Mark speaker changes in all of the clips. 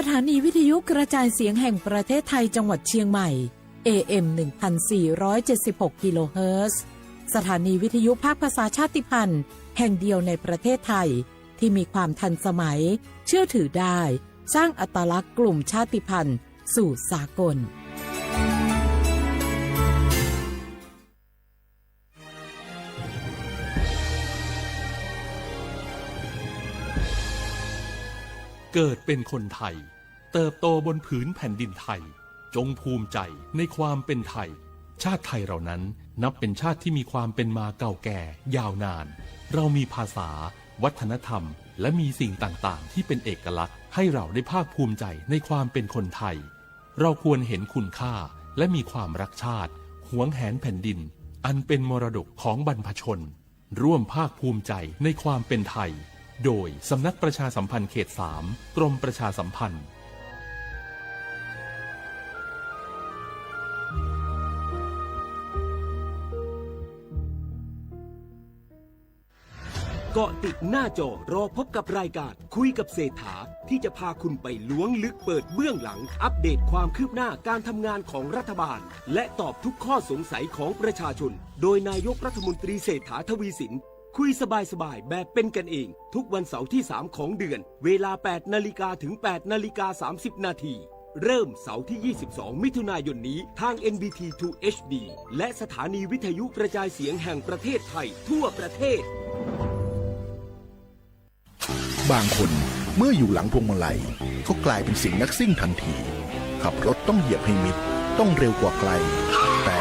Speaker 1: ถานีวิทยุกระจายเสียงแห่งประเทศไทยจังหวัดเชียงใหม่ AM 1476 กิโลเฮิรตซ์สถานีวิทยุภาคภาษาชาติพันธุ์แห่งเดียวในประเทศไทยที่มีความทันสมัยเชื่อถือได้สร้างอัตลักษณ์กลุ่มชาติพันธุ์สู่สากล
Speaker 2: เกิดเป็นคนไทยเติบโตบนผืนแผ่นดินไทยจงภูมิใจในความเป็นไทยชาติไทยเรานั้นนับเป็นชาติที่มีความเป็นมาเก่าแก่ยาวนานเรามีภาษาวัฒนธรรมและมีสิ่งต่างๆที่เป็นเอกลักษณ์ให้เราได้ภาคภูมิใจในความเป็นคนไทยเราควรเห็นคุณค่าและมีความรักชาติหวงแหนแผ่นดินอันเป็นมรดกของบรรพชนร่วมภาคภูมิใจในความเป็นไทยโดยสำนักประชาสัมพันธ์เขต 3 กรมประชาสัมพันธ์
Speaker 3: เกาะติดหน้าจอรอพบกับรายการคุยกับเศรษฐาที่จะพาคุณไปล้วงลึกเปิดเบื้องหลังอัปเดตความคืบหน้าการทำงานของรัฐบาลและตอบทุกข้อสงสัยของประชาชนโดยนายกรัฐมนตรีเศรษฐาทวีสินคุยสบายๆแบบเป็นกันเองทุกวันเสาร์ที่ 3 ของเดือนเวลา 8 นาฬิกาถึง 8 นาฬิกา 30 นาทีเริ่มเสาร์ที่ 22 มิถุนายนนี้ทาง NBT 2 HD และสถานีวิทยุกระจายเสียงแห่งประเทศไทยทั่วประเทศ
Speaker 4: บางคนเมื่ออยู่หลังพวงมาลัยก็กลายเป็นสิ่งนักซิ่งทันทีขับรถต้องเหยียบให้มิดต้องเร็วกว่าไกลแต่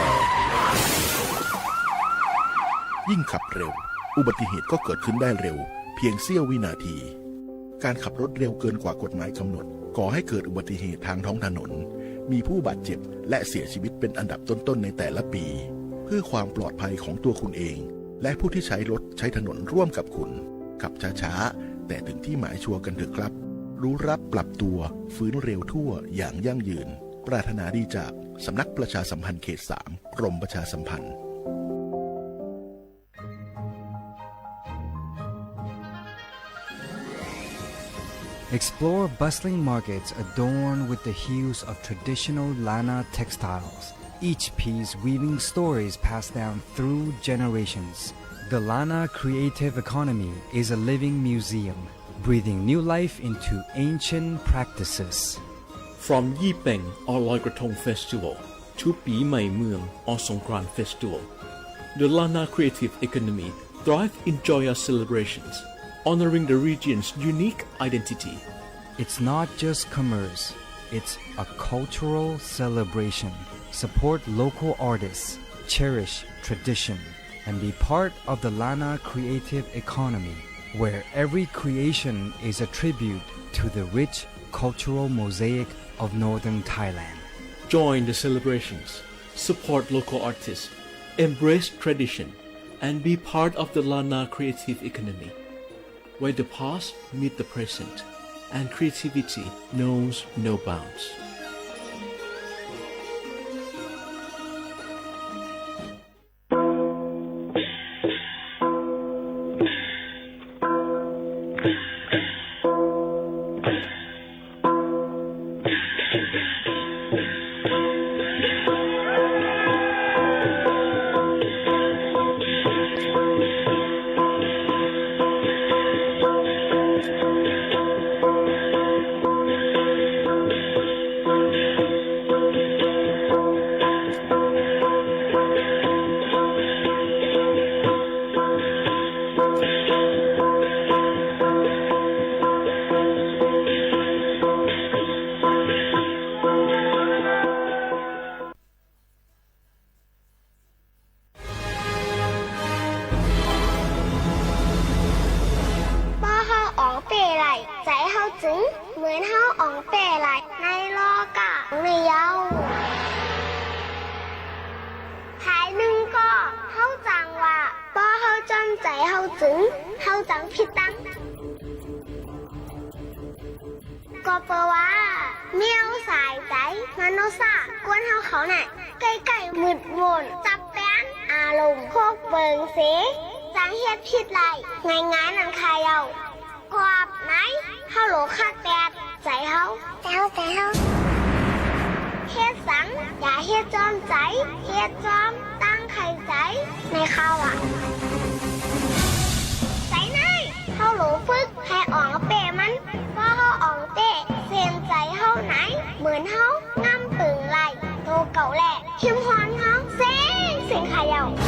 Speaker 4: ยิ่งขับเร็วอุบัติเหตุก็เกิดขึ้นได้เร็วเพียงเสี้ยววินาทีการขับรถเร็วเกินกว่ากฎหมายกำหนดก่อให้เกิดอุบัติเหตุทางท้องถนนมีผู้บาดเจ็บและเสียชีวิตเป็นอันดับต้นๆในแต่ละปีเพื่อความปลอดภัยของตัวคุณเองและผู้ที่ใช้รถใช้ถนนร่วมกับคุณขับช้าๆแต่ถึงที่หมายชัวร์กันเถอะครับรู้รับปรับตัวฟื้นเร็วทั่วอย่างยั่งยืนปรารถนาดีจากสำนักประชาสัมพันธ์เขต 3 กรมประชาสัมพันธ์
Speaker 5: Explore bustling markets adorned with the hues of traditional Lana textiles, each piece weaving stories passed down through generations. The Lana creative economy is a living museum, breathing new life into ancient practices.
Speaker 6: From Yi Peng or Loi Krathong Festival to Pi Mai Mueang or Songkran Festival, the Lana creative economy thrives in joyous celebrations, honoring the region's unique identity.
Speaker 5: It's not just commerce, it's a cultural celebration. Support local artists, cherish tradition, and be part of the Lana creative economy, where every creation is a tribute to the rich cultural mosaic of northern Thailand.
Speaker 6: Join the celebrations, support local artists, embrace tradition, and be part of the Lana creative economy, where the past meet the present and creativity knows no bounds.
Speaker 7: Hãy subscribe cho kênh Ghiền Mì Gõ Để không bỏ lỡ เฮ็ดสังอย่าเฮ็ดจอมใจเฮ็ดจอมตั้งไข่ใจในข้าวอ่ะใจในเข้าหลูฝึกให้อ่องเปมันพอเข้าอ่องเตะเสียนใจเข้าไหนเหมือนเข้างำปึงไหลโตเก่าแหละเข้มฮอนเข้าเสียงขายาวเ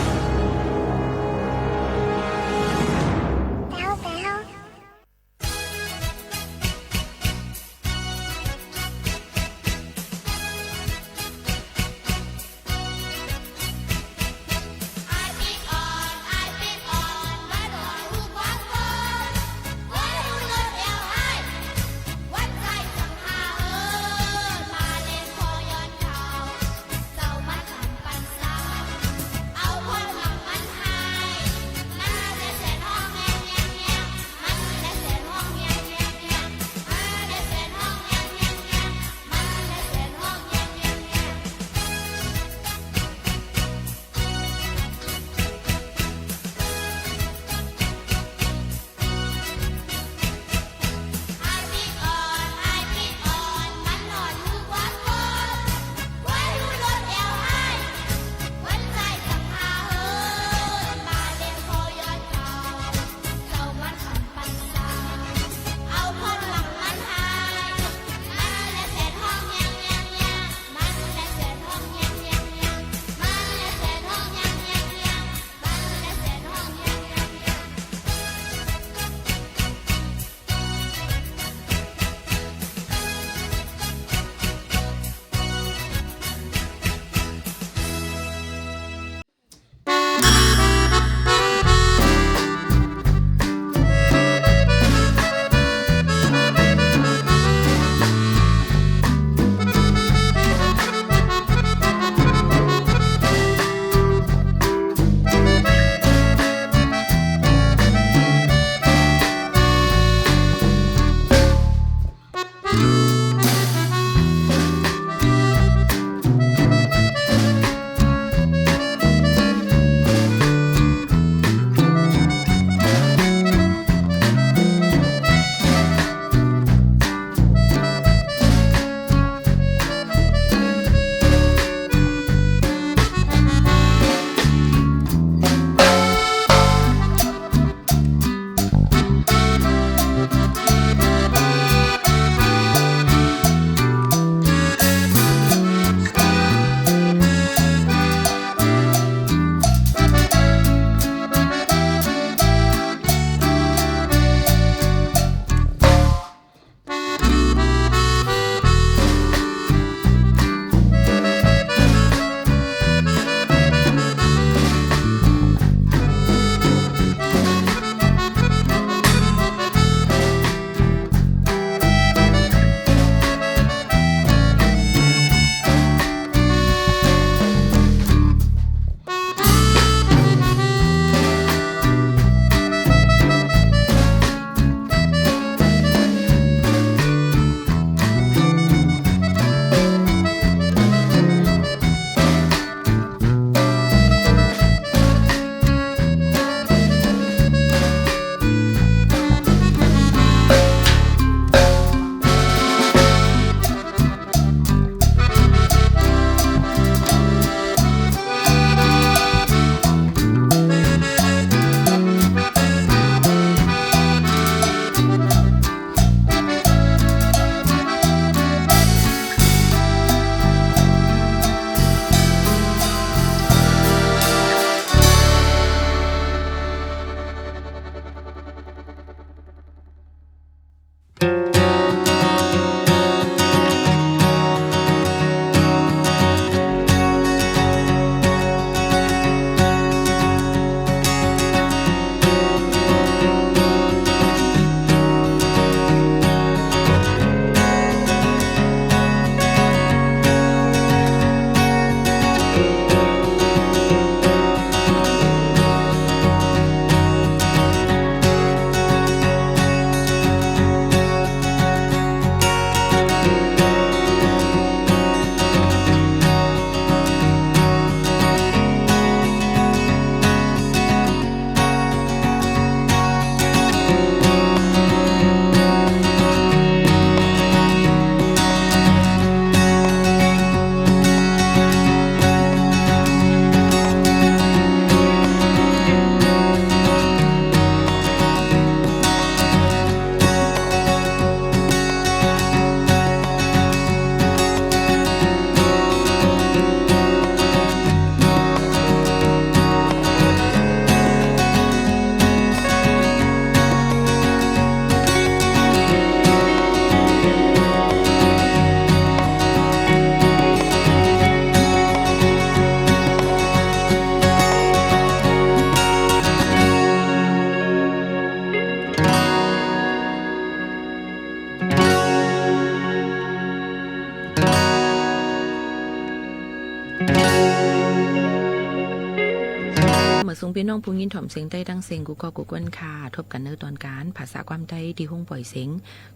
Speaker 8: สูงพี่น้องผู้ยินถ่อมเสียงใต้ดังเสียงกูก็กูกวนค่ะทบกันเนื้อตอนการภาษาความใต้ที่ห้องปล่อยเสียง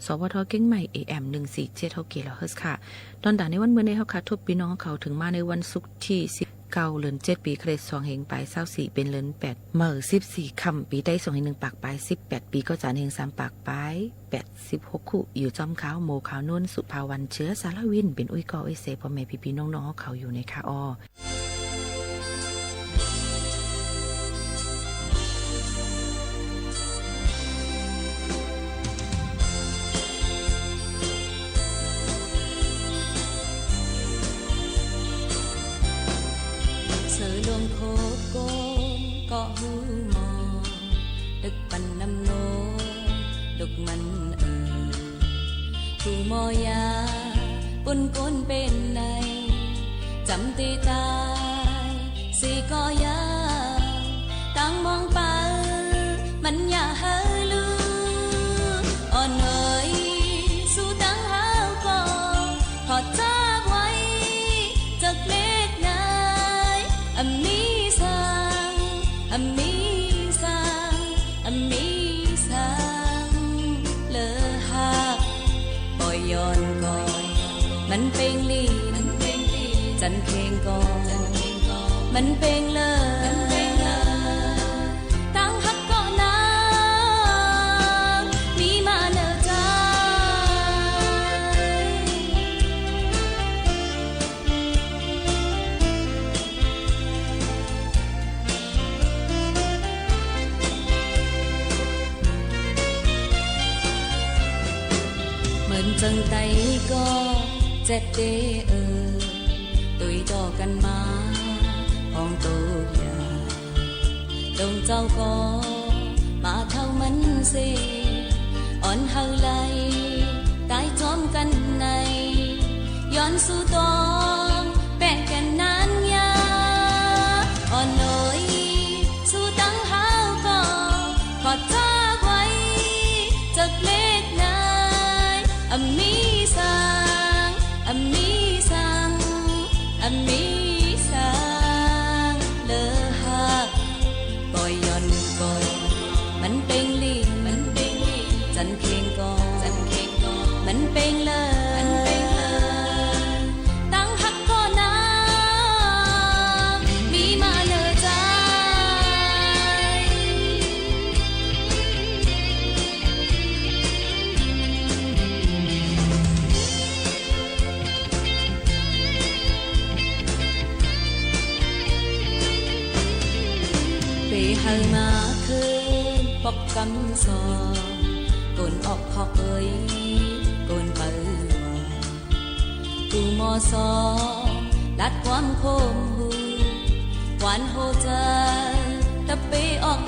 Speaker 8: สวทเก่งใหม่ AM 147กิโลเฮิรตซ์ค่ะตอนด่านในวันเมื่อในเฮาค่ะทบพี่น้องเขาถึงมาในวันศุกร์ที่19เดือน7ปีคริสต์2เฮงปลาย24เป็นเดือน8มื้อ14ค่ำปีใต้2เฮง1ปากปลาย18ปีก็จานเฮง3ปากปลาย86คู่อยู่จอมขาวโมขาวนุ่นสุภาวันเชื้อสารวินเป็นอุ้ยกออุ้ยเสพ่อแม่พี่ๆน้องๆเขาอยู่ในค่ะอ้อ
Speaker 9: เสือลวงโคโกเกาะหูมอดึกปันน้ำโนดุกมันกูมอยาปุนกุนเป็นในจำตีตายสีก็ยาตั้งมองไปมันอย่าเฮลืออ่อนเอ๋ยสู้ตั้งหาวก็ขอจ้าไว้จากเล็กนายอมีสังอมีสังอมีสังเลอหักปล่อยย้อนก่อนมันเป็นลีจันเคงก่อนมันเป็นเลยตั้งหักก่อนนะมีมาเนอใจเหมือนจังไตก็เจ็ดเดตุยต่อกันมาห้องตัวยาดงเจ้าก็มาเท่ามันเสอ่อนเฮาไหลตายจอมกันในย้อนสู่ตองแปะกันนานยาอ่อนน้อยสู่ตั้งหาวก็ขอจ้าไว้จากเล็กนายอมีสังอมีสังอมีสังเลอหักปล่อยย่อนก่อนมันเป็นลีจันเคงก่อนมันเป็นเลยตั้งหักก่อนนะมีมาเลอใจไปหามาคืนปอกกำซองกนออกขอกเอ้ยกนเปิดว่ากูมอซอลัดความโคมหูหวานโหใจตะเปออก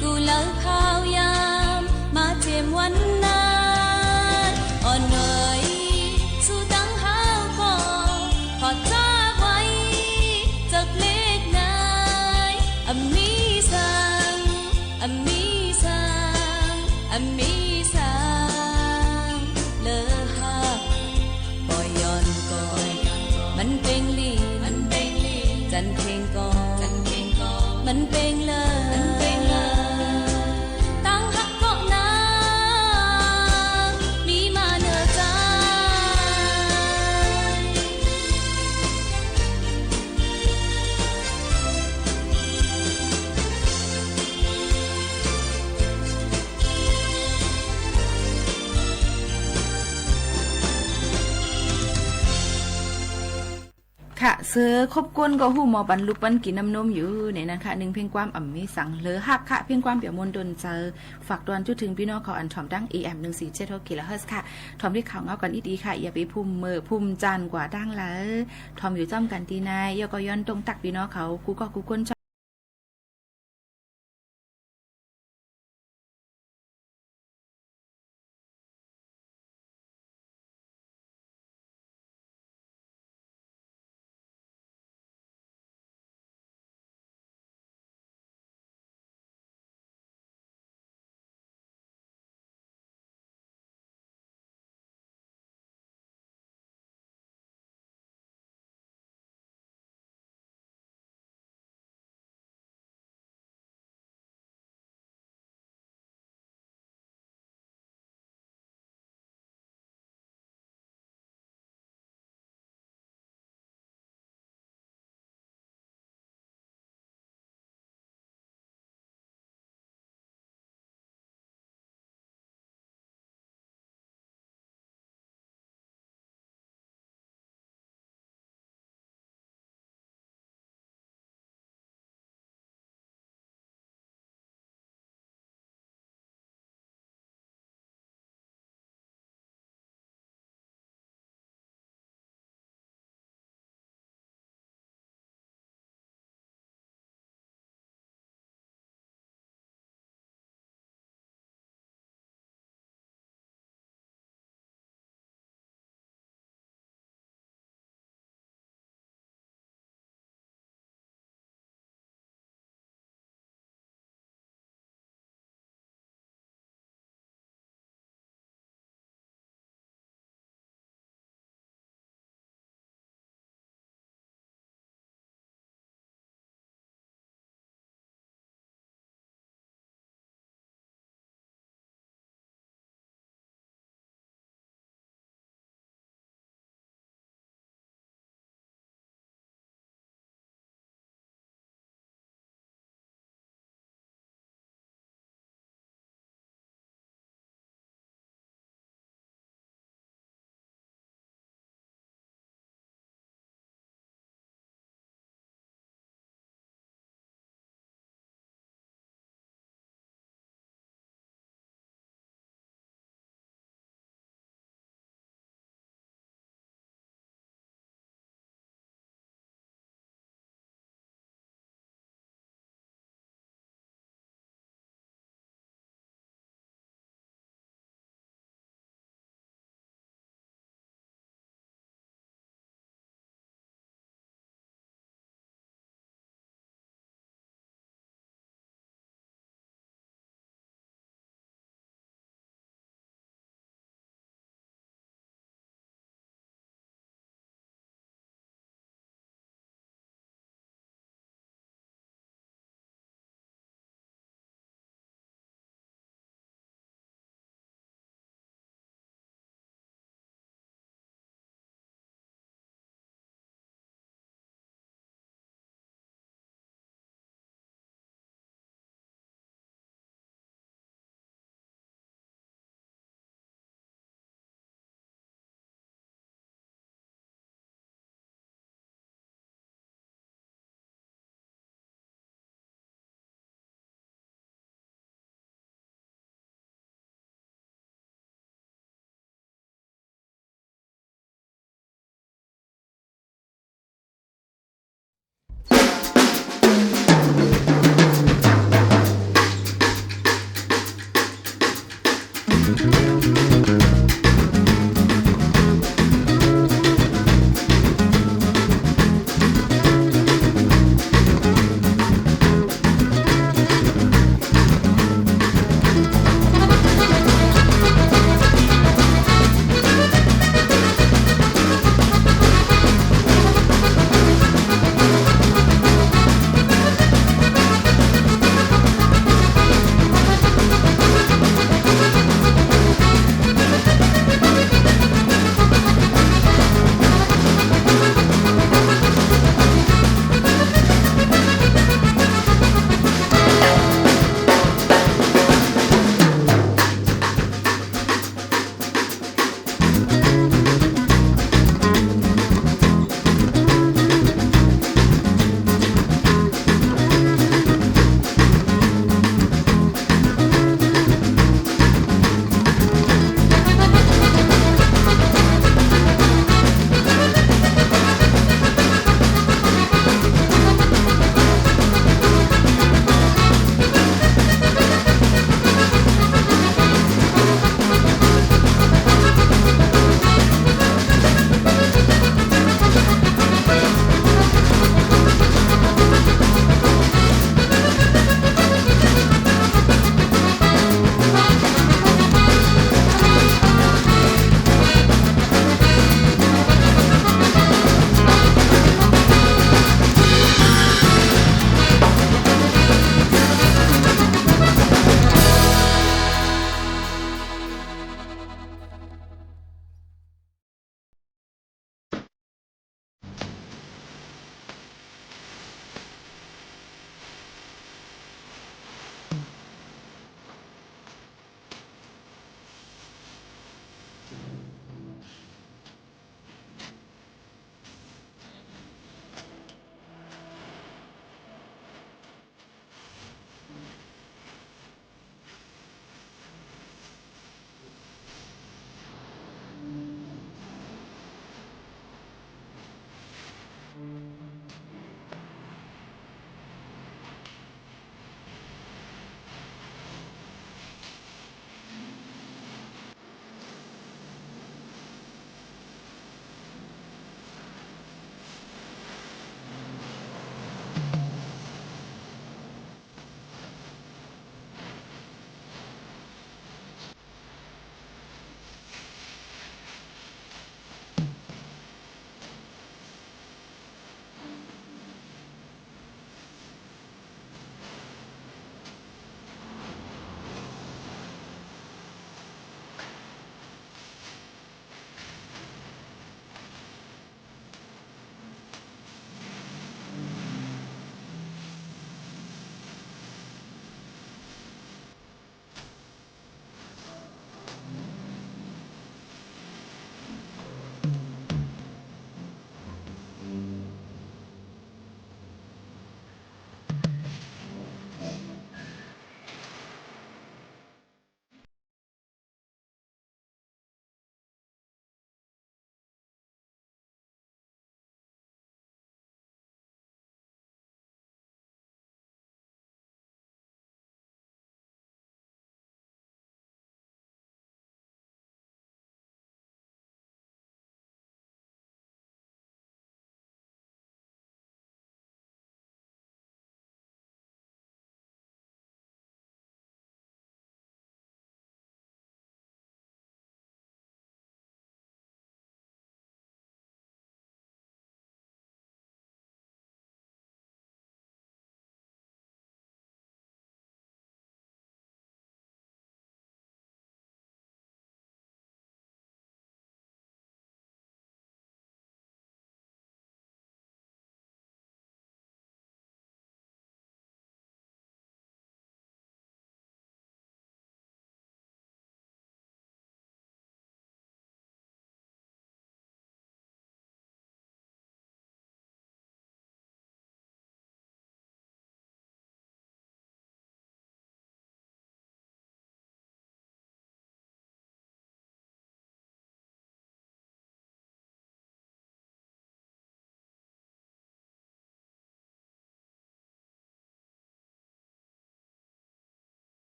Speaker 9: กูเลิกข้าวยามมาเจียมวันนั้นอ่อนเอ๋ยสู้ตั้งหาวก็ขอจ้าไว้จากเล็กนายอมีสังอมีสังอมีสังเลอหักปล่อยย้อนก่อนมันเป็นลีจันเคงก่อนมันเป็นเลยตั้งหักก่อนนะมีมาเนอใจ
Speaker 10: ค่ะเสือคบกวนก็หูหมอบันลุกปันกินน้ำนมอยู่ในนั้นค่ะหนึ่งเพียงความอ่ำมีสังเลอหักค่ะเพียงความเปี่ยมมนดนเจอฝากตอนจุดถึงพี่น้องเขาอันถ่อมดัง AM 147กิโลเฮิรตซ์ค่ะถ่อมที่ข่าวเงากันดีๆค่ะอย่าไปพุ่มมือพุ่มจันกว่าดังแล้วถ่อมอยู่จ้อมกันตีนายย่อก็ย้อนตรงตักพี่น้องเขากูก็กูก้น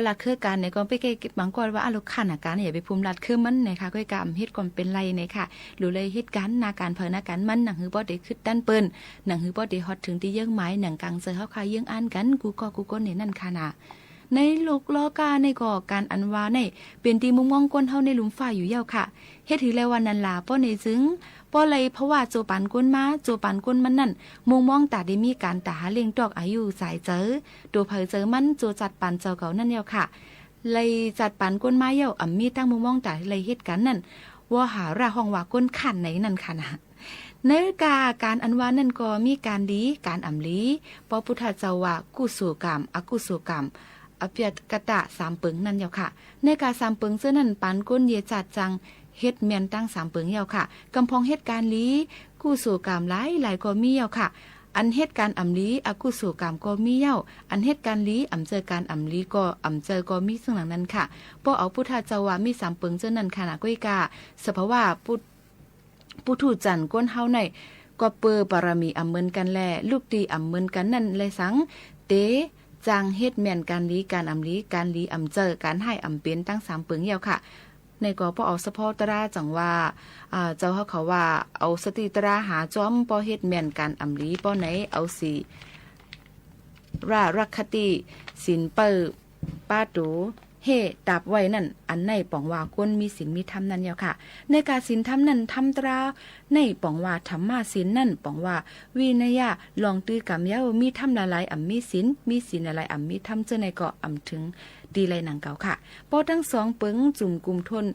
Speaker 10: ลัดคือการในก็ไปเก็บบางก่อนว่าลูกค้าหน้าการอย่าไปภูมิลัดคือมันนะคะก้อยกำเฮ็ดก่อนเป็นไรนะคะหรือเลยเฮ็ดการหน้าการเพอหน้าการมันหนังหือบ่ได้ขึ้นด้านเปิ้นหนังหือบ่ได้ฮอดถึงที่เยื่องไม้หนังกลางเสือเฮาคายเยื่องอ่านกันกูก็นี่นั่นค่ะนะในโลกลอกาในก่อการอันว่าในเป็นตีมุมมองก้นเฮาในหลุมฝ่ายอยู่ยาวค่ะเฮ็ดถือเลยวันนั้นล่ะป้อในซึ้งป้อเลยเพราะว่าโจปันก้นมาโจปันก้นมันนั่นมุมมองตาได้มีการตาหาเลี้ยงดอกอายุสายเจอตัวเผยเจอมันโจจัดปันเจ้าเก่านั่นยาวค่ะเลยจัดปันก้นมาเยามีตั้งมุมมองตาเลยเฮ็ดกันนั่นว่าหาระห้องว่าก้นขันไหนนั่นค่ะนะในการอันว่านั่นก็มีการดีการอำลีพระพุทธเจ้าว่ากุศลกรรมอกุศลกรรมอภิยกตะสามปึงนั่นยาวค่ะในการสามปึงเสื้อนั่นปันก้นเยจัดจังเฮ็ดเมียนตั้งสามปึงยาวค่ะกำพองเฮ็ดการลีกุศลกรรมหลายก็มียาวค่ะอันเฮ็ดการอำลีอกุศลกรรมก็มีเย้าอันเฮ็ดการลีอำเจอการอำลีก็อำเจอก็มีซึ่งหลังนั้นค่ะป้อเอาพุทธเจ้าว่ามีสามปึงเจ้านั้นค่ะนะก้อยกาสภาวะผู้ถูจันก้นเฮาในก็เปอบารมีอำเมินกันแลลูกดีอำเมินกันนั่นเลยสังเตจางเฮ็ดแม่นการลีการอำลีการลีอำเจอการให้อำเป็นตั้ง3ปึงยาวค่ะในก็พอเอาสะพอตราจังว่าเจ้าเขาว่าเอาสติตราหาจอมปอเฮ็ดแม่นการอำลีปอไหนเอาสิรารักคติสินเปิป้าตูเฮดับไว้นั่นอันในป่องว่าก้นมีศีลมีธรรมนั่นยาวค่ะในการศีลธรรมนั่นทำตราในป่องว่าธรรมะศีลนั่นป่องว่าวินัยลองตื้อกำยาวมีธรรมหลายๆมีศีลหลายๆมีธรรมเจ้าในก็ถึงดีไรหนังเก่าค่ะพอทั้งสองปึงจุ่มกลุ่มทน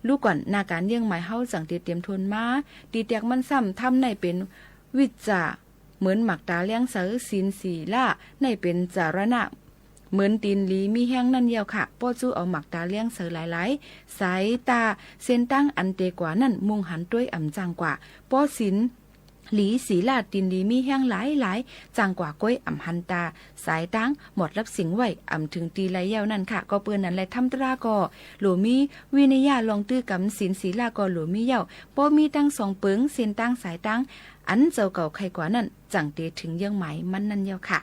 Speaker 10: ลูกก่อนนาการเยี่ยงหมายเฮาสังเตรียมทนมาดีแตกมันซ้ำทำในเป็นวิจาเหมือนหมักตาเลี้ยงเสือศีลสีล่าในเป็นจารณะเหมือนตีนลีมีแห้งนั่นเดียวค่ะป้อจู้เอาหมักตาเลี้ยงเสือหลายๆสายตาเส้นตั้งอันเตกว่านั่นมุงหันด้วยอ่ำจางกว่าป้อศีลหลีสีลาตินดีมีแห้งหลายจางกว่าก้อยอ่ำหันตาสายตั้งหมดรับสิงไว้อ่ำถึงตีไรเย้านั่นค่ะก็เปื้อนนั้นแหละทำตราก็หลวมีวินยาลองตื้อกำศีลสีลาก็หลวมีเย้าป้อมีตั้ง2ปึงเส้นตั้งสายตั้งอันเจ้าเก่าใครกว่านั่นจังเตถึงยังหมายมันนั่นเย้าค่ะ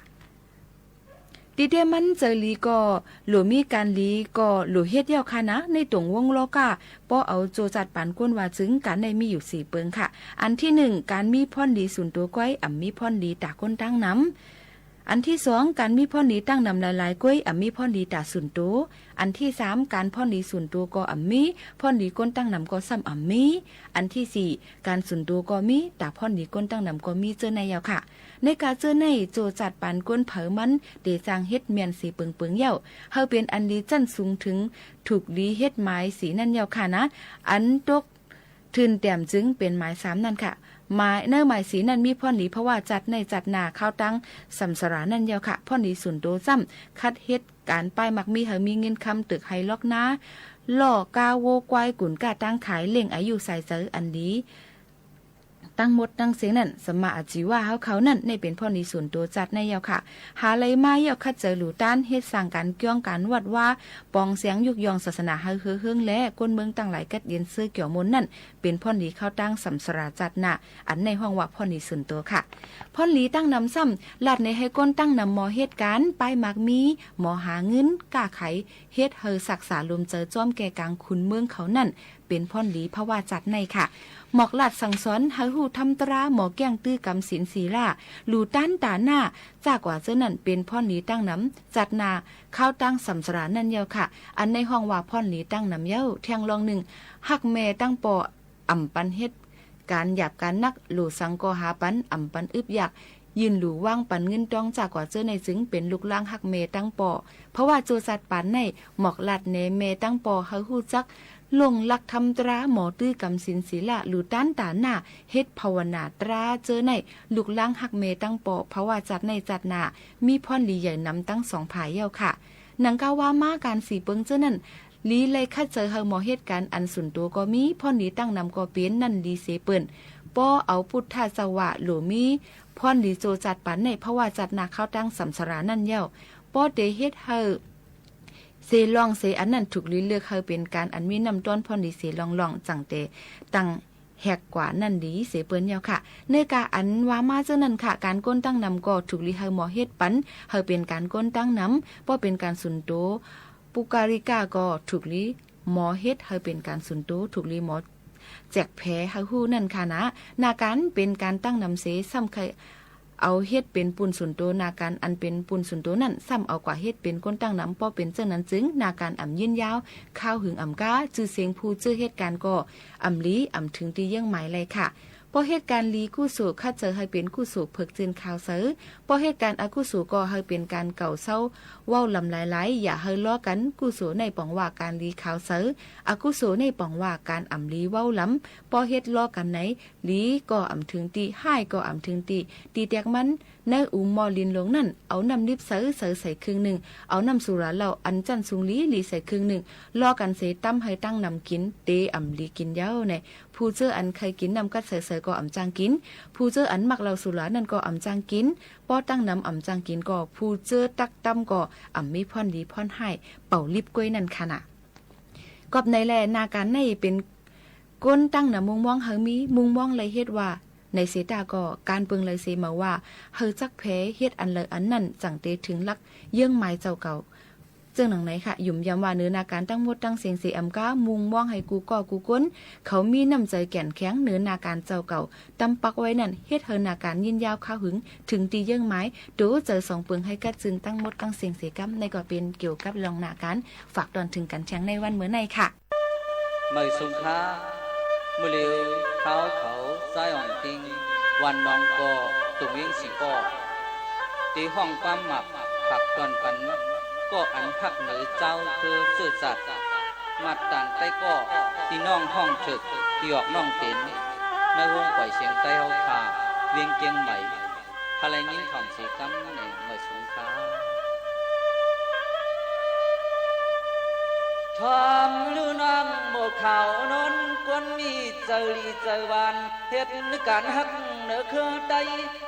Speaker 10: ดีเดมันเจอลีก็หลวมีการลีก็หลวเฮ็ดเย้าค่ะนะในตรงวงโลกาป้อเอาโจจัดปานก้นว่าจึงการในมีอยู่4เปิงค่ะอันที่1การมีพ่อนดีศูนย์ตัวก้อยมีพ่อนดีตาก้นตั้งน้ำอันที่2การมีพ่อนดีตั้งนำหลายๆก้อยมีพ่อนดีตาศูนย์ตัวอันที่3การพ่อนดีศูนย์ตัวก็มีพ่อนดีก้นตั้งนำก็ซ้ำมีอันที่4การศูนย์ตัวก็มีตาพ่อนดีก้นตั้งนำก็มีเจอในยาวค่ะในการเจอในโจจัดปานก้นเผอมันเดจางเฮ็ดเมียนสีเปิงเย้าเฮาเป็นอันดีจั่นสูงถึงถูกดีเฮ็ดไม้สีนั่นเย้าค่ะนะอันตกทืนแต้มจึงเป็นไม้3นั่นค่ะไม้เนื้อไม้สีนั้นมีพ่อนดีเพราะว่าจัดในจัดหน้าข้าวตั้งสัมสรานั่นเย้าค่ะพ่อนดีศูนย์โตซ้ำคัดเฮ็ดการป้ายมักมีเฮามีเงินคำตึกไฮล็อกนะล่อกาโวควายกุ่นกาตั้งขายเล่งอายุใส่เจออันดีตั้งหมดตั้งเสียงนั่นสมาอาจีว่าเขานั่นในเป็นพ่อนี้ส่วนตัวจัดในยาวค่ะหาไรมาเยาคัดเจอหลูต้านเฮ็ดสร้างการเกี่ยงการวัดว่าปองเสียงยุกยองศาสนาเฮือเฮืองและก้นเมืองตั้งหลายกัดเย็นซื้อเกี่ยวมนนั่นเป็นพ่อนี้เข้าตั้งสัมสราจัดหน้าอันในห้องว่าพ่อนี้ส่วนตัวค่ะพ่อนี้ตั้งนำซ้ำลาดในให้ก้นตั้งนำหมอเฮ็ดการป้ายมักมีหมอหาเงินกล้าไขเฮ็ดเฮอศักษาลมเจอจ้อมแก่กลางคุณเมืองเขานั่นเป็นพ่อนี้เพราะว่าจัดในค่ะหมอกหลัดสั่งสอนหาหูทำตราหมอแก้งตื้อกำศีลศีล่าหลูต้านตาหน้าจากกว่าเจ้านั่นเป็นพ่อหนีตั้งน้ำจัดนาข้าวตั้งสัมสรานั่นเย้าค่ะอันในห้องว่าพ่อหนีตั้งน้ำเย้าแทงลอง1หักแม่ตั้งปออ่ำปันเฮ็ดการหยาบการนักหลูสังกอหาปันอ่ำปันอึบอยากยืนหลูว่างปันเงินตองจากกว่าเจ้าในจึงเป็นลูกล่างหักเมตั้งปอเพราะว่าโจสัดปันในหมอกหลัดเนเมตั้งปอหาหูจักลงหลักทำตราหมอตื้อกำสินศีละหรือต้านตาหน้าเฮ็ดภาวนาตราเจอในลูกล่างหักเมตั้งปอเพราะว่าจัดในจัดหน้ามีพ่อนลีใหญ่นำตั้ง2ผายเย้าค่ะหนังกาว่ามาการสีเปิงเจอนั่นลีเลยคัดเจอเฮาหมอเฮ็ดการอันสุนตัวก็มีพ่อนลีตั้งนำก็เป็นนั่นดีเสเปิ้นป้อเอาพุทธสวะหลวมีพ่อนลีโจจัดปันในเพราะว่าจัดหน้าเข้าตั้งสัมสรานั่นเย้าป้อเตเฮ็ดเฮาเซลองเซอันนั้นถูกเลือกเขาเป็นการอันมีนำต้นพ่อดีเสลองจังเตตั้งแหกกว่านั่นดีเสเปิ้นยาวค่ะในกาอันว่ามาเจ้านั้นค่ะการก้นตั้งนำก็ถูกลีเฮาหมอเฮ็ดปันเฮาเป็นการก้นตั้งนำบ่เป็นการสุนโต ปุการิกาก็ถูกลีหมอเฮ็ดให้เป็นการสุนโตถูกลีหมอแจกแผลให้ฮู้นั่นค่ะนะนาการเป็นการตั้งนำเสซ้ำใครเอาเฮ็ดเป็นปุ่นสุนโตนาการอันเป็นปุ่นสุนโตนั่นซ้ำเอากว่าเฮ็ดเป็นก้นตั้งน้ำป้อเป็นเจ้านั้นจึงนาการอ่ำยินยาวข้าวหึงอ่ำก้าจื้อเสียงผู้จื้อเหตุการณ์ก็อ่ำลีอ่ำถึงที่เยี่ยงหมายเลยค่ะพอเหตุการณ์ลีกู้สู่คัดเจอให้เป็นกู้สู่เพิกจืนข่าวเสือพอเหตุการณ์อากู้สู่ก็ให้เป็นการเก่าเศร้าเว้าลำหลายๆอย่าให้ล้อกันกู้สู่ในป่องว่าการลีข่าวเสืออากู้สู่ในป่องว่าการอ่ำลีเว้าล้ำพอเฮ็ดล้อกันไหนลีก็อ่ำถึงตีให้ก็อ่ำถึงตีแตกมันในอูมอลินหลงนั่นเอาน้ำลิบเสือใส่ครึ่งหนึ่งเอาน้ำสุราเหล้าอันจันสุงลีใส่ครึ่งหนึ่งล้อกันเสตั้มให้ตั้งนำกินเตอ่ำลีกินเย้าในผู้เจออันใครกินนำกัดเสือก็อ่ำจางกินผู้เจออันมักเหล้าสุรานั่นก็อ่ำจางกินป้อตั้งนำอ่ำจางกินก็ผู้เจอตักตั้มก็อ่ำมีพ่อนลีพ่อนให้เป่าลิบกล้วยนั่นค่ะน่ะกอบในแลนาการในเป็นก้นตั้งนำมุงมองเฮามีมุงมองเลยเฮ็ดว่าในเสตาก็การเปิงเลยเสมาว่าเฮาจักแพ้เฮ็ดอันเลยอันนั่นจังเตถึงลักเยื่องไม้เจ้าเก่าเจ้าหนังไหนค่ะหยุ่มยำว่าเนื้อนาการตั้งหมดตั้งเสียงเสียอำก้ามุงมองให้กูก่อกูก้นเขามีน้ำใจแก่นแข็งเนื้อนาการเจ้าเก่าตำปักไว้นั่นเฮ็ดเฮานาการยินยาวข้าวหึงถึงตีเยื่องไม้ดูเจอ2เปิงให้กัดจึงตั้งหมดตั้งเสียงเสียกำในก็เป็นเกี่ยวกับรองนาการฝากตอนถึงกันแชงในวันเมื่อในค่ะ
Speaker 11: เมื่อสุงค้าเมื่อเร็วเขาใจอ่อนติงวันน้องก็ตุงเวียงสีก็ตีห้องความหมักผักตอนปันก็อันพักเหนือเจ้าคือสื่อสัตว์มัดตันใต้ก็ที่น้องห้องถึกที่ออกน้องเต็นในวงปล่อยเสียงใต้เฮาขาเวียงเกียงใหม่พลายยิ้มของสีกัมในเมื่อสุงค้าทอมลือนางหมดขาวนนกวนมีเจอลีเจอวันเหตุการหักเนื้อเครือใด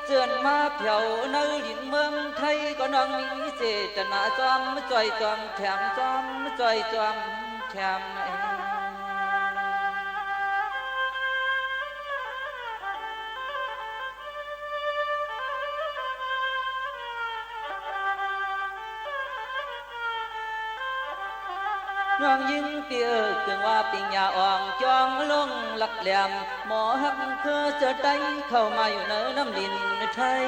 Speaker 11: เจือนมาเผียวเนื้อลินเมืองไทยก็น้องมีเจตนาจอมจ่อยจอมแถมจอมจ่อยจอมแถมน้องยิงเตียถึงว่าปิงยาอ่องจองลงหลักแหลมหมอหักคือเจอได้เข้ามาอยู่ในน้ำดินไทย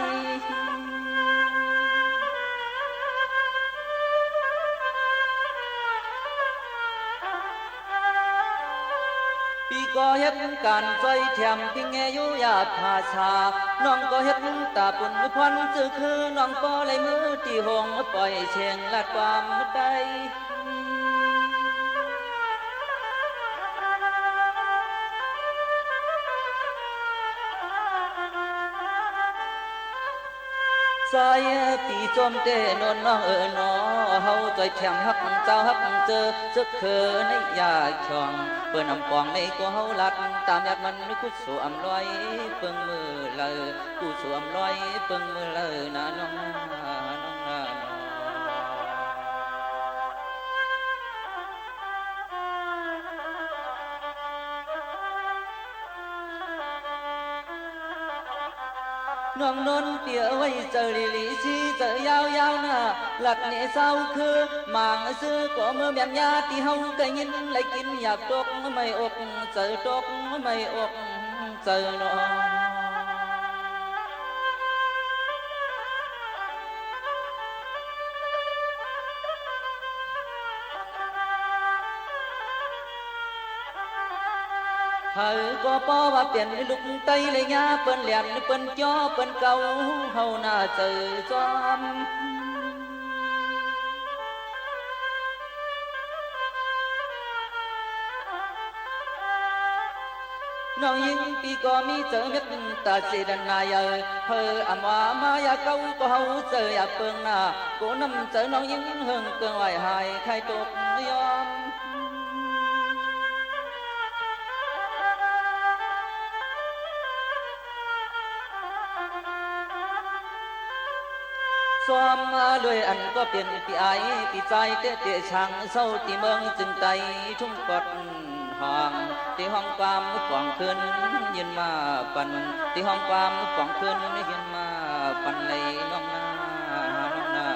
Speaker 11: ปีก็เฮ็ดการซอยแถมพิงแงอยู่ยาภาชาน้องก็เฮ็ดตาปุ่นควันจือคือน้องก็เลยมือที่หงปล่อยเชียงลาดความได้สายปีจมเตนนน้องนอเฮาใจแถมหักเจ้าหักเจอซึกเขอในยาช่องเปิ้นอำปองในก็เฮาลัดตามยัดมันกุศลอำลอยเปิงมือเลยกุศลอำลอยเปิงมือเลยนะน้องน้องนนเตี่ยไว้เจอลิลิชีเจอยาวๆนะหลัดเนี่ยเศร้าคือหมางซื้อก็เมื่อแม่ยาที่เฮาเคยยินเลยกินอยากตกไม่อกเจอตกไม่อกเจอน้องเฮาก็ป้อว่าเปลี่ยนลุกไตเลยยาเปิ้นเหลี่ยมเปิ้นจ้อเปิ้นเก่าเฮาน่าเจอจอมน้องยิงปีก็มีเจอเม็ดตาเสดันนายเฮออำว่ามายาเก่าก็เฮาเจออยากเปิ้งหน้าก็นำเจอน้องยิงเฮิงเกินไหวหายใครตกยอมซ้อมมาด้วยอันก็เป็นปีไอปีใจเตะช่างเศร้าที่เมืองจึงใจทุ่งกดห้องที่ห้องความกว่างขึ้นยืนมาปันที่ห้องความกว่างขึ้นยืนมาปันเลยน้องนา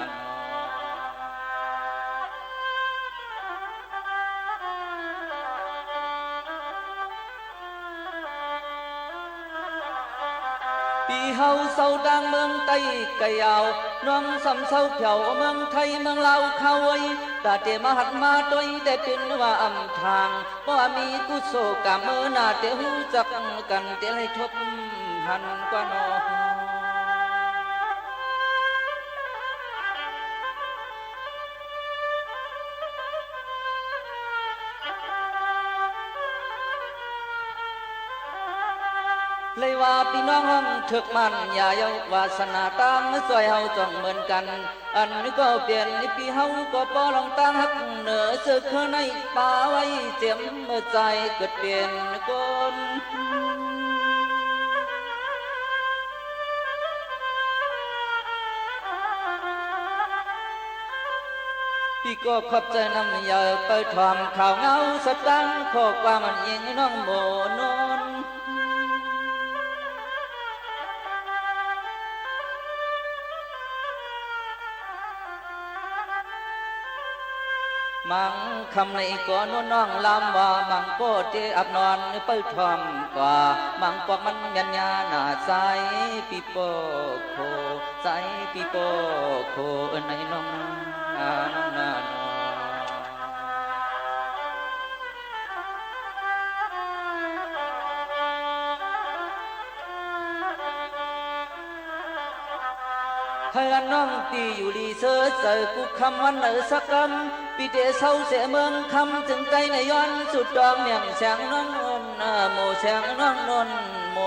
Speaker 11: ปีเฮาเศร้าดังเมืองใต้กะยาวน้องสำเศร้าเผียวเมืองไทยเมืองลาวเขาไว้ตาเตมาหัดมาต้อยแต่เป็นว่าอำทางบ่มีกุศลกะเมื่อหน้าเตหูจักกันเตให้ทบหันกว่าน้อเลยว่าพี่น้องห้องถึกมันอย่าเยาวาสนาตามสวยเฮาจ้องเหมือนกันอันนี้ก็เปลี่ยนนี่พี่เฮาก็ปอลองตั้งหักเหนือสึกในป่าไว้เจียมเมื่อใจเกิดเปลี่ยนคนพี่ก็ขอบใจนำอย่าไปทอมข่าวเงาสตังขอความมันยิงน้องโมนนมังคำในก่อนน้องลำว่ามังโปเจอับนอนเปิดทอมกว่ามังปอกมันยันยาหน้าใสปีโปโคใสปีโปโคในน้องน้องนาเฮือนน้องปีอยู่ดีเสือเสือกุคำวันเหนือสักคำปีเดเศร้าเสียเมืองคำถึงใจในย้อนสุดดอมเมียงแสงน้องนนโมแสงน้องนนโม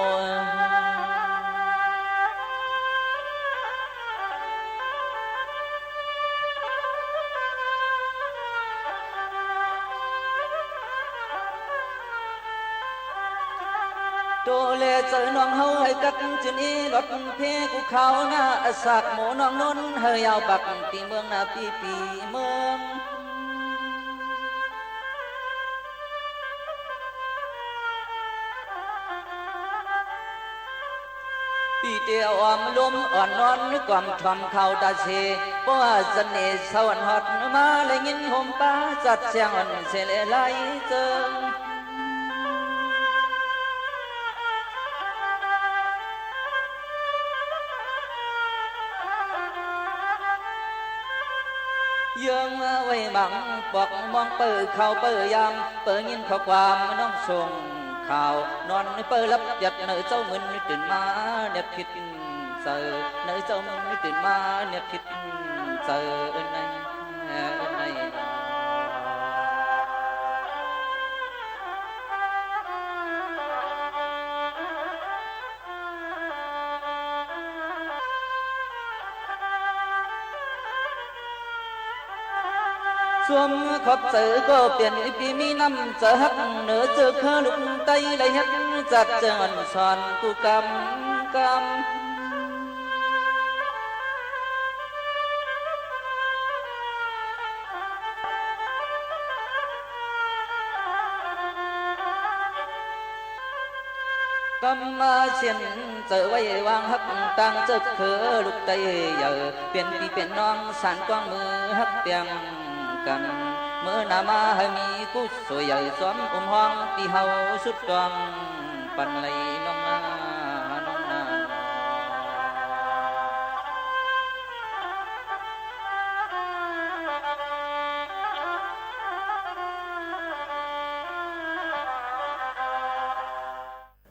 Speaker 11: โตเลเจอน้องเฮาให้กัดจุนีรถเพกูเขาหน้าสักหมูน้องนนเฮยาวบักปีเมืองหน้าปีเมืองปีเดียวอมลมอ่อนนอนนึกความทำเขาตาเชเพราะว่าเสน่ห์สวรรค์ฮอดมาเลยยินห่มป้าจัดเสียงอ่อนเสลไหลเจิงยังไว้บังบอกมองเปิดเขาเปิดยามเปิดยินข้อความน้องส่งข่าวนอนเปิดรับหยัดเนื้อเจ้ามึนตื่นมาเนี่ยคิดเสือเนื้อเจ้ามึนตื่นมาเนี่ยคิดเสือในสวมขอบเสือก็เปลี่ยนปีมีน้ำเจอหักเหนือเจอเคลุกไตเลยฮักจัดเจอนสอนกูกำมาเชียนเจอไว้วางหักตั้งเจอเคลุกไตเยอะเปลี่ยนปีเปลี่ยนน้องสานกว้างมือหักเปียงกันเมื่อนามาให้มีกุศลใหญ่ซ้อมอุ้มห้องปีเฮาสุดกองปันไหลน้องนา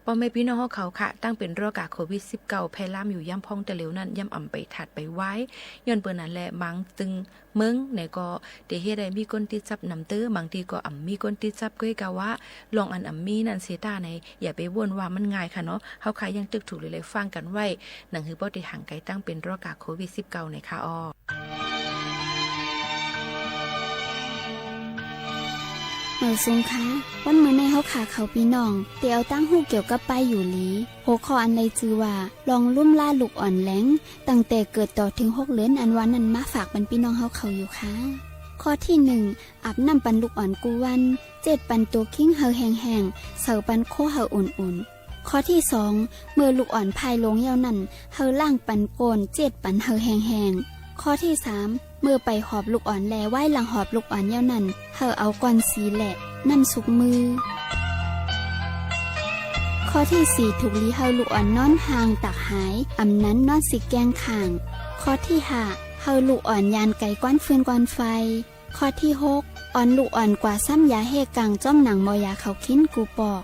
Speaker 8: พ่อแม่พี่น้องเขาค่ะตั้งเป็นโรคโควิด-19 แพร่ล่ามอยู่ย่ำพองแต่เหลวนั้นย่ำอ่ำไปถัดไปไว้ย้อนเปิ้นนั่นแหละมังตึงเมืองไหนก็เดเฮ็ดได้มีคนติดจับนำตื้อบางทีก็อ่ำมีคนติดจับก้อยกะว่าลองอันอ่ำมีนั่นเสตาในอย่าไปวนว่ามันง่ายค่ะเนาะเฮาค่ะยังตึกถูกเลยฟังกันไว้หนังหือบ่ได้ห่างไกลตั้งเป็นโรคโควิด-19 ในค่ะอ้อ
Speaker 12: เหมือซุงคะวันมื้อในเฮาขาเขาพี่น้องเตียวตั้งหูเกี่ยวกับป้ายอยู่หลีหัวข้ออันใดจื่อว่าลองลุ่มล่าลูกอ่อนแหลงตั้งแต่เกิดต่อถึง6เดือนอันวันนั้นมาฝากบรรพี่น้องเฮาเขาอยู่ค่ะข้อที่1อาบน้ำปันลูกอ่อนกูวัน7ปันตัวคิ้งเฮาแห้งๆเสาปันโคเฮาอุ่นๆข้อที่2เมื่อลูกอ่อนพายลงยาวนั้นเฮาล่างปันโกน7ปันเฮาแห้งๆข้อที่3เมื่อไปหอบลูกอ่อนแลไหว้หลังหอบลูกอ่อนยาวนั้นเฮาเอาก้อนสีแหละน้ำสุกมือข ข้อที่4ถูกลีเฮาลูกอ่อนนอนห่างตักหายอำนั้นนอนสิแกงข่างข้อที่5เฮาลูกอ่อนยานไก่ก้อนฟืนก้อนไฟข้อที่6อ่อนลูกอ่อนกว่าซ้ำยาเฮกางจ้อมหนังมอยาเขาคิ้นกูปอก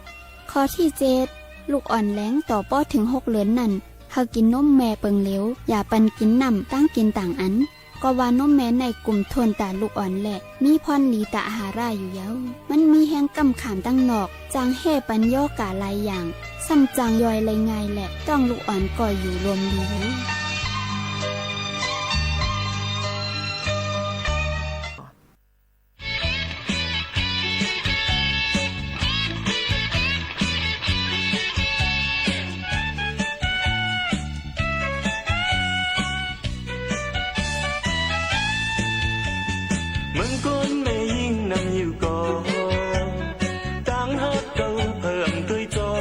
Speaker 12: ข้อที่7ลูกอ่อนแล้งต่อป้อถึง6เดือนนั่นเฮากินนมแม่เปิงเหลวอย่าปันกินน้ำตั้งกินต่างอันก็ว่านมแม่ในกลุ่มทนตาลูกอ่อนแหละมีพรลีตาอาหาราอยู่เย้ามันมีแห้งกำขามตั้งนอกจางเฮปัญโยกาหลายอย่างซ้ำจางย่อยไรไงแหละต้องลูกอ่อนก่อยอยู่รวมดี
Speaker 13: มึงคนไม่ยิ่งนำอยู่ก่อตั้งฮักเก่าเพิ่มด้วยจอ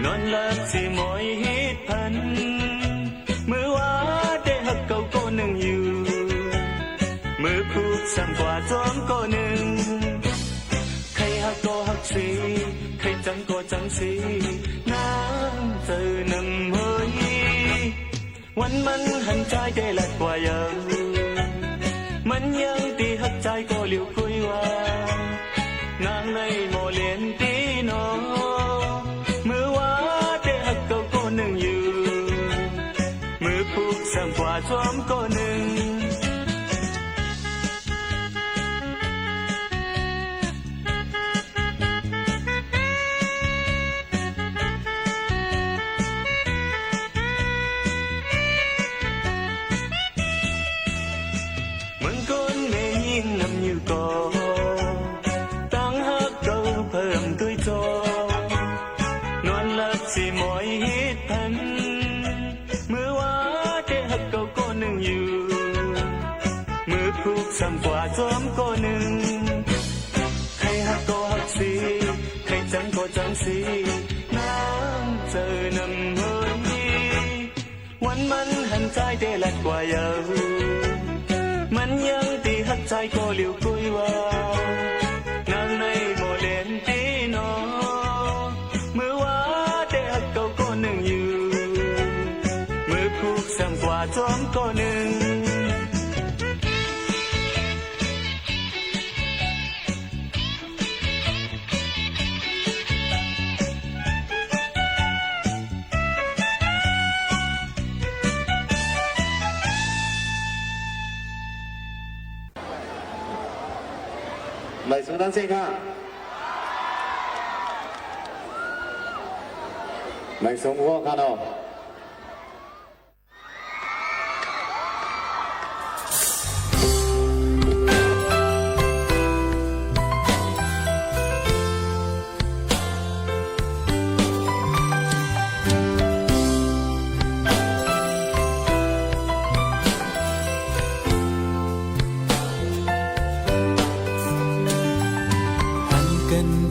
Speaker 13: นอนหลับสิหมอยฮิตพันมือว่าได้ฮักเก่าก็หนึ่งอยู่มือพูดซ้ำกว่าจอมก็หนึ่งใครฮักก็ฮักสิใครจังก็จังสิน้ำเจอนำเฮยวันมันหันใจได้หลักกว่าเยอะมันยังตีหักใจก็เหลียวคุยว่านางในโมเลียนตีนอมือว่าได้หักเก่าก็หนึ่งอยู่มือผูกซ้ำกว่าจอมก็หนึ่งนำอยู่ก่อตั้งฮักเก่าเพิ่มด้วยจอนอนหลับสิหมอยฮิตพันมือว่าได้ฮักเก่าก็หนึ่งอยู่มือผูกซ้ำกว่าจอมก็หนึ่งใครฮักก็ฮักสิใครจังก็จังสิน้ำเจอนำเฮยวันมันหันใจได้หลักกว่าเยอะมันยังตีหักใจก็เหลียวคุยว่านางในโมเลนตีนอมือว่าได้หักเก่าก็หนึ่งอยู่มือผูกซ้ำกว่าจอมก็หนึ่ง
Speaker 14: 来，承担这个，来，生活看到。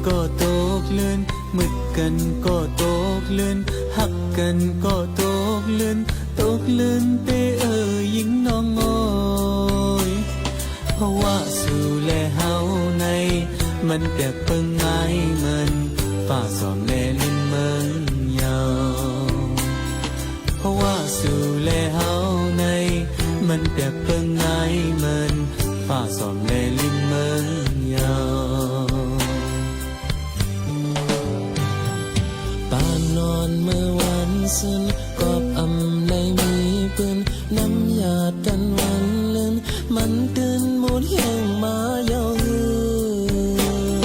Speaker 13: ก็ตกเลื่อนมึกกันก็ตกเลื่อนหักกันก็ตกเลื่อนตกเลื่อนเตยิงน้องอ้อยเพราะว่าสู่แลเฮาในมันแต่เปิงไม้มันฝ่าสอมแลลิ้นเมืองยาวเพราะว่าสู่แลเฮาในมันแต่เปิงไม้มันฝ่าสอมแลลิ้นเมืองยาวนอนเมื่อวันซึ้งกอบอำในมีปืนน้ำยาดกันวันเลื่อนมันตื่นหมดแห้งมาเยาหือ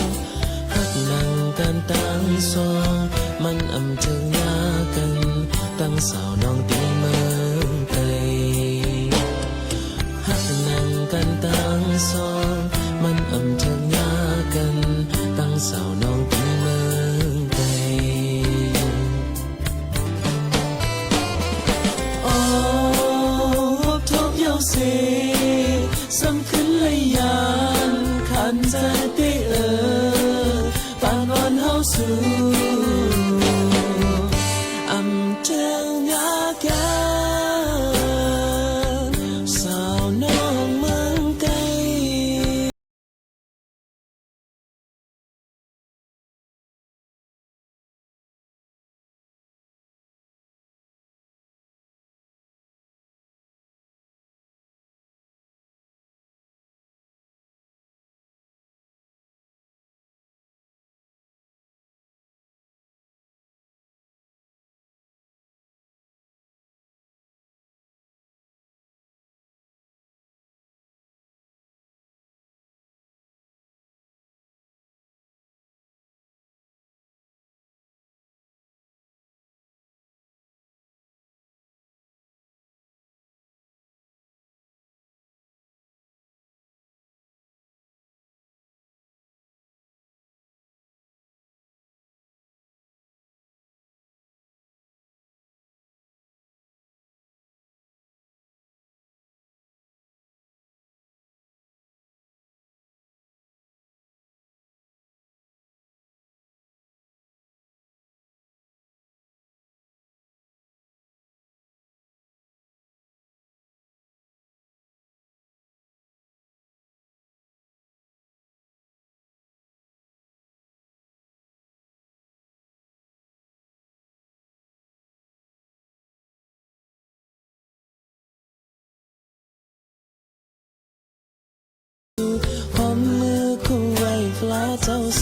Speaker 13: หักนั่งกันตั้งสองมันอำเชิงหน้ากันตั้งสาวน้องตีเมืองไกลหักนั่งกันตั้งสองมันอำเชิงหน้ากันตั้งสาวน้องตีเมืองไกลเสสำคัญเลยยานขันใจเตปานวันเฮาสู่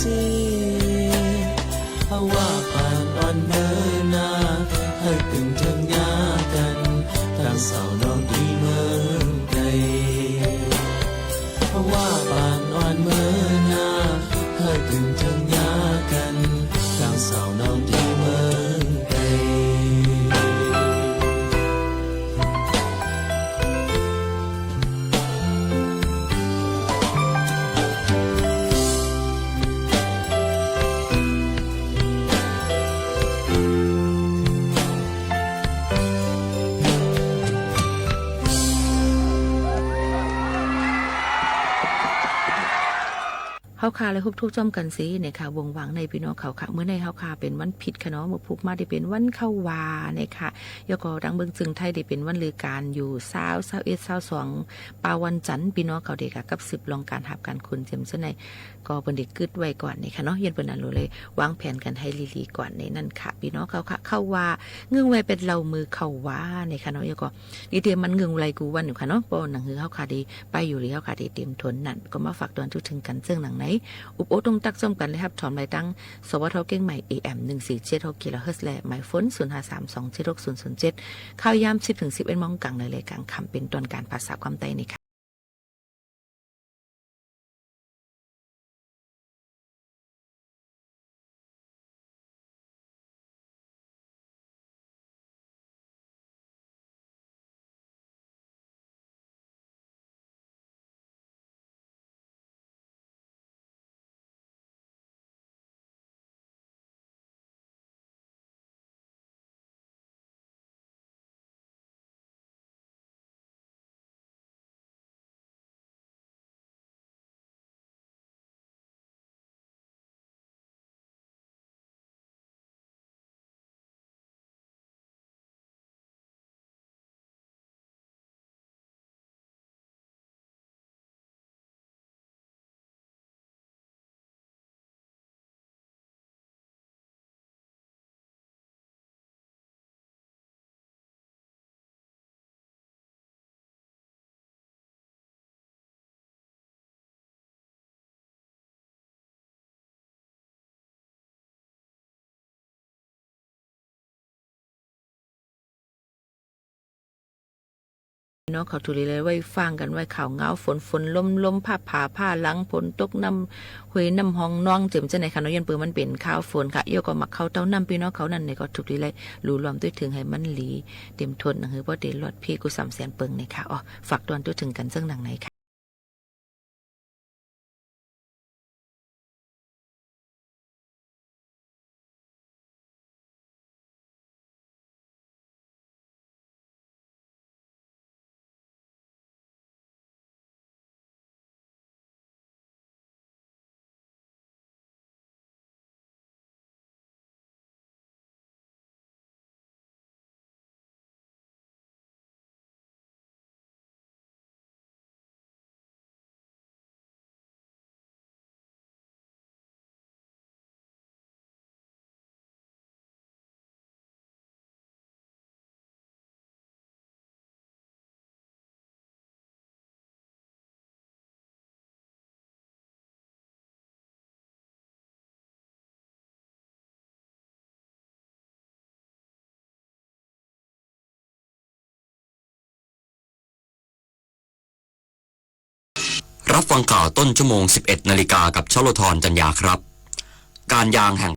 Speaker 15: สิเพราะว่าผ่านอ่อนเดินหน้าให้ตึงถึงยากันตั้งเสาน้องดีเมืองไกลเพราะว่าผ่านอ่อนเมื่อหน้าให้ตึงถึงยากันตั้งเสาน้องดีเมืองไกล
Speaker 8: เฮาคาเลยฮุบทุกจ้อมกันสิเนี่ยค่ะวงหวังในพี่น้องเขาค่ะเมื่อในเฮาคาเป็นวันผิดค่ะเนาะมื้อพุกมาได้เป็นวันเข้าวาเนี่ยค่ะยก็ดังเบิ่งจึงไทยได้เป็นวันลือการอยู่20 21 22ปาวันจันทร์พี่น้องเขาเด็กกับ10ลองการหับการคุณเต็มซะในก็เปิ้นได้กึดไว้ก่อนนี่ค่ะเนาะเย็นเปิ้นนั้นรู้เลยวางแผนกันให้ลีๆก่อนในนั่นค่ะพี่น้องเขาค่ะเข้าวาเงื้อไว้เป็นเรามือเข้าวาเนี่ยค่ะเนาะยก็ดีเตรียมมันเงื้อไรกูวันอยู่ค่ะเนาะบ่หนังหือเฮาคาดีไปอยู่หรือเฮาคาดีเตรียมทนนั่นก็มาฝากตอนถึงกันซึ่งหนังไหนอุปโอตรงตักส้มกันเลยครับถอมรายตั้งสวทเก่งใหม่ AM 1476 กิโลเฮิรตซ์และหมายฝน0532760007ข่าวยาม 10-11 โมงกลางเลยกลางค่ำเป็นตอนการภาษาความใต้นี่ค่ะน้องเขาทุลีเลยไว้ฟังกันไว้ข่าวเงาฝนลมผ้าหลังฝนตกน้ำหวยน้ำห้องน้องเจิมจะไหนค่ะน้องยันเปือมันเป็นข้าวฝนค่ะเยอะก็มักเข้าเต้าน้ำพี่น้องเขานั่นเนี่ยก็ทุลีเลยรู้รวมด้วยถึงให้มันหลีเต็มทนนะคือว่าเดลอดพี่กู300,000เปิงเนี่ยค่ะอ๋อฝากตอนด้วยถึงกันซึ่งหนังไหนค่ะ
Speaker 16: รับฟังข่าวต้นชั่วโมง 11 นาฬิกากับชลธรจัญญาครับการยางแห่ง